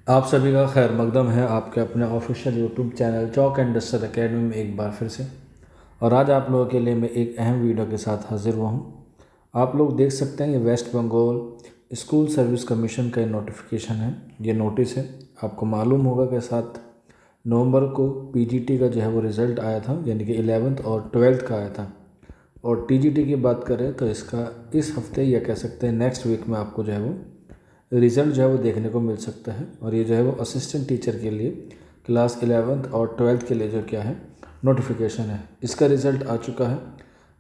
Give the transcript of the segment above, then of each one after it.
आप सभी का खैर मकदम है आपके अपने official YouTube channel chalk and duster academy में एक बार फिर से। और आज आप लोगों के लिए मैं एक अहम वीडियो के साथ हाजिर हुआ हूँ। आप लोग देख सकते हैं ये West Bengal school service commission का नोटिफिकेशन है, ये नोटिस है। आपको मालूम होगा कि 7 नवंबर को पीजीटी का जो है वो रिज़ल्ट आया था, यानी कि 11th और 12th का आया था। और टीजीटी की बात करें तो इसका इस हफ्ते या कह सकते हैं नेक्स्ट वीक में आपको जो है वो रिज़ल्ट जो है वो देखने को मिल सकता है। और ये जो है वो असिस्टेंट टीचर के लिए क्लास 11th और 12th के लिए जो क्या है नोटिफिकेशन है, इसका रिज़ल्ट आ चुका है।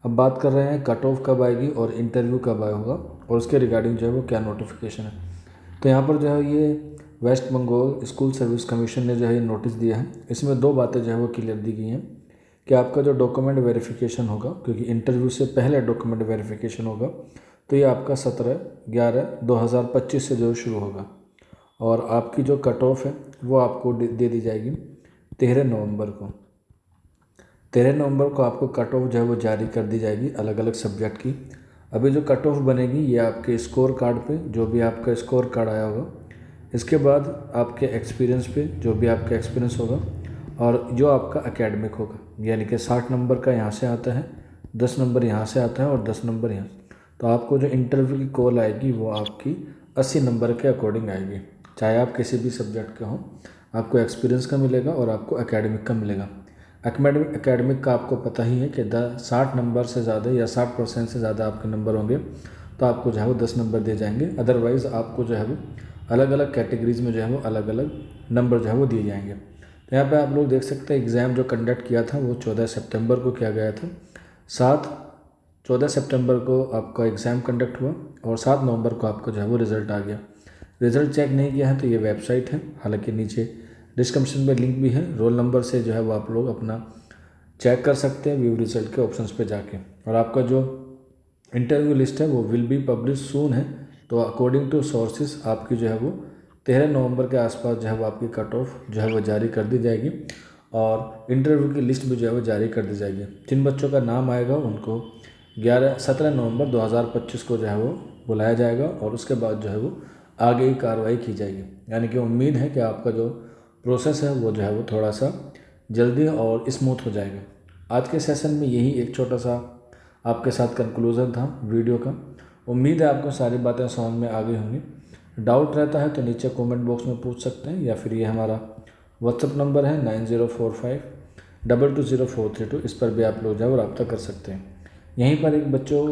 अब बात कर रहे हैं कट ऑफ कब आएगी और इंटरव्यू कब आया होगा और उसके रिगार्डिंग जो है वो क्या नोटिफिकेशन है। तो यहाँ पर जो है ये West Bengal school service commission ने जो है नोटिस दिया है। इसमें 2 बातें जो है वो क्लियर दी गई हैं कि आपका जो डॉक्यूमेंट वेरिफिकेशन होगा, क्योंकि इंटरव्यू से पहले डॉक्यूमेंट वेरिफिकेशन होगा, तो ये आपका 17/11/2025 से जो शुरू होगा। और आपकी जो कट ऑफ है वो आपको दे दी जाएगी 13 नवंबर को। 13 नवंबर को आपको कट ऑफ जो है वो जारी कर दी जाएगी अलग अलग सब्जेक्ट की। अभी जो कट ऑफ बनेगी ये आपके स्कोर कार्ड पे, जो भी आपका स्कोर कार्ड आया होगा, इसके बाद आपके एक्सपीरियंस पे, जो भी आपका एक्सपीरियंस होगा, और जो आपका एकेडमिक होगा, यानी कि 60 नंबर का यहाँ से आता है, 10 नंबर यहाँ से आता है और 10 नंबर यहाँ। तो आपको जो इंटरव्यू की कॉल आएगी वो आपकी 80 नंबर के अकॉर्डिंग आएगी। चाहे आप किसी भी सब्जेक्ट के हों, आपको एक्सपीरियंस का मिलेगा और आपको एकेडमिक का मिलेगा। एकेडमिक का आपको पता ही है कि 60 नंबर से ज़्यादा या 60% से ज़्यादा आपके नंबर होंगे तो आपको जो है वो 10 नंबर दिए जाएंगे। अदरवाइज़ आपको जो है वो अलग अलग कैटेगरीज़ में जो है वो अलग अलग नंबर जो है वो दिए जाएंगे। तो यहाँ पे आप लोग देख सकते हैं एग्ज़ाम जो कंडक्ट किया था वो 14 सितंबर को किया गया था। 14 सितंबर को आपका एग्ज़ाम कंडक्ट हुआ और 7 नवंबर को आपको जो है वो रिज़ल्ट आ गया। रिज़ल्ट चेक नहीं किया है तो ये वेबसाइट है, हालांकि नीचे डिस्क्रिप्शन में लिंक भी है, रोल नंबर से जो है वो आप लोग अपना चेक कर सकते हैं व्यू रिजल्ट के ऑप्शंस पे जाके। और आपका जो इंटरव्यू लिस्ट है वो विल बी पब्लिश सून है। तो अकॉर्डिंग टू सोर्सेज आपकी जो है वो 13 नवंबर के आसपास जो है वो आपकी कट ऑफ जो है वो जारी कर दी जाएगी और इंटरव्यू की लिस्ट भी जो है वो जारी कर दी जाएगी। जिन बच्चों का नाम आएगा उनको 17 नवंबर 2025 को जो है वो बुलाया जाएगा और उसके बाद जो है वो आगे की कार्रवाई की जाएगी। यानी कि उम्मीद है कि आपका जो प्रोसेस है वो जो है वो थोड़ा सा जल्दी और स्मूथ हो जाएगा। आज के सेशन में यही एक छोटा सा आपके साथ कंक्लूज़न था वीडियो का। उम्मीद है आपको सारी बातें समझ में आ गई होंगी। डाउट रहता है तो नीचे कमेंट बॉक्स में पूछ सकते हैं, या फिर ये हमारा व्हाट्सअप नंबर है 9045220432, इस पर भी आप लोग जाओ रब्ता कर सकते हैं। यहीं पर एक बच्चों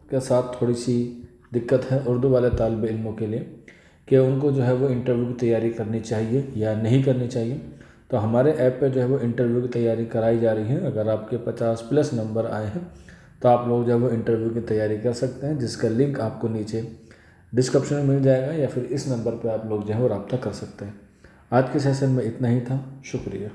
के साथ थोड़ी सी दिक्कत है उर्दू वाले तालिब इल्मों के लिए कि उनको जो है वो इंटरव्यू की तैयारी करनी चाहिए या नहीं करनी चाहिए। तो हमारे ऐप पे जो है वो इंटरव्यू की तैयारी कराई जा रही है। अगर आपके 50+ नंबर आए हैं तो आप लोग जो है वो इंटरव्यू की तैयारी कर सकते हैं, जिसका लिंक आपको नीचे डिस्क्रिप्शन में मिल जाएगा, या फिर इस नंबर पर आप लोग जो है वो रब्ता कर सकते हैं। आज के सेशन में इतना ही था। शुक्रिया।